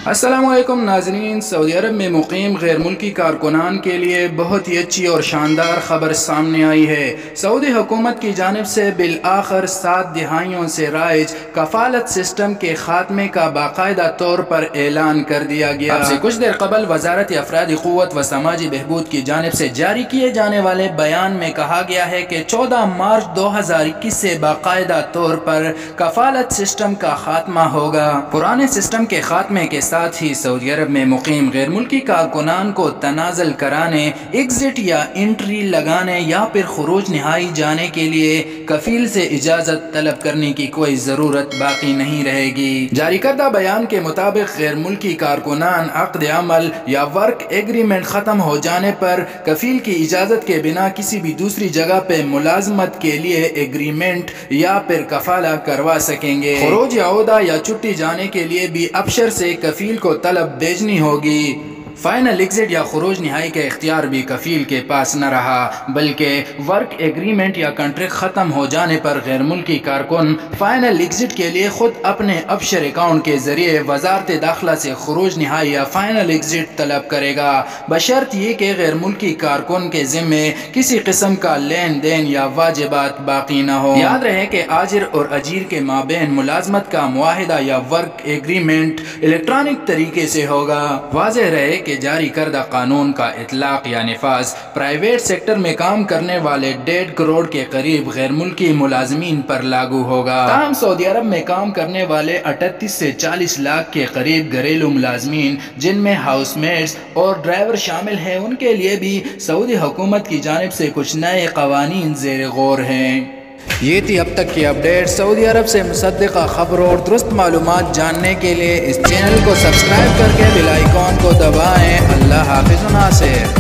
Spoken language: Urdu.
السلام علیکم ناظرین، سعودی عرب میں مقیم غیر ملکی کارکنان کے لیے بہت ہی اچھی اور شاندار خبر سامنے آئی ہے۔ سعودی حکومت کی جانب سے بالآخر 7 دہائیوں سے رائج کفالت سسٹم کے خاتمے کا باقاعدہ طور پر اعلان کر دیا گیا۔ اب سے کچھ دیر قبل وزارت افرادی قوت و سماجی بہبود کی جانب سے جاری کیے جانے والے بیان میں کہا گیا ہے کہ 14 مارچ 2021 سے باقاعدہ طور پر کفالت سسٹم کا خاتمہ ہوگا۔ پرانے سسٹم کے خاتمے کے ساتھ ہی سعودی عرب میں مقیم غیر ملکی کارکنان کو تنازل کرانے، ایگزٹ یا انٹری لگانے یا پھر خروج نہائی جانے کے لیے کفیل سے اجازت طلب کرنے کی کوئی ضرورت باقی نہیں رہے گی۔ جاری کردہ بیان کے مطابق غیر ملکی کارکنان عقد عمل یا ورک ایگریمنٹ ختم ہو جانے پر کفیل کی اجازت کے بنا کسی بھی دوسری جگہ پہ ملازمت کے لیے ایگریمنٹ یا پھر کفالہ کروا سکیں گے۔ خروج یا عہدہ یا چھٹی جانے کے لیے بھی ابشر سے کفیل کو طلب بھیجنی ہوگی۔ فائنل ایگزٹ یا خروج نہائی کا اختیار بھی کفیل کے پاس نہ رہا، بلکہ ورک ایگریمنٹ یا کنٹریکٹ ختم ہو جانے پر غیر ملکی کارکن فائنل ایگزٹ کے لیے خود اپنے ابشر اکاؤنٹ کے ذریعے وزارت داخلہ سے خروج نہائی یا فائنل ایگزٹ طلب کرے گا، بشرط یہ کہ غیر ملکی کارکن کے ذمے کسی قسم کا لین دین یا واجبات باقی نہ ہو۔ یاد رہے کہ آجر اور اجیر کے مابین ملازمت کا معاہدہ یا ورک ایگریمنٹ الیکٹرانک طریقے سے ہوگا۔ واضح رہے کہ جاری کردہ قانون کا اطلاق یا نفاذ پرائیویٹ سیکٹر میں کام کرنے والے 1.5 کروڑ کے قریب غیر ملکی ملازمین پر لاگو ہوگا۔ تاہم سعودی عرب میں کام کرنے والے 38 سے 40 لاکھ کے قریب گھریلو ملازمین، جن میں ہاؤس میٹس اور ڈرائیور شامل ہیں، ان کے لیے بھی سعودی حکومت کی جانب سے کچھ نئے قوانین زیر غور ہیں۔ یہ تھی اب تک کی اپڈیٹ۔ سعودی عرب سے مصدقہ خبروں اور درست معلومات جاننے کے لیے اس چینل کو سبسکرائب کر کے بیل آئیکن کو دبائیں۔ اللہ حافظ و ناصر۔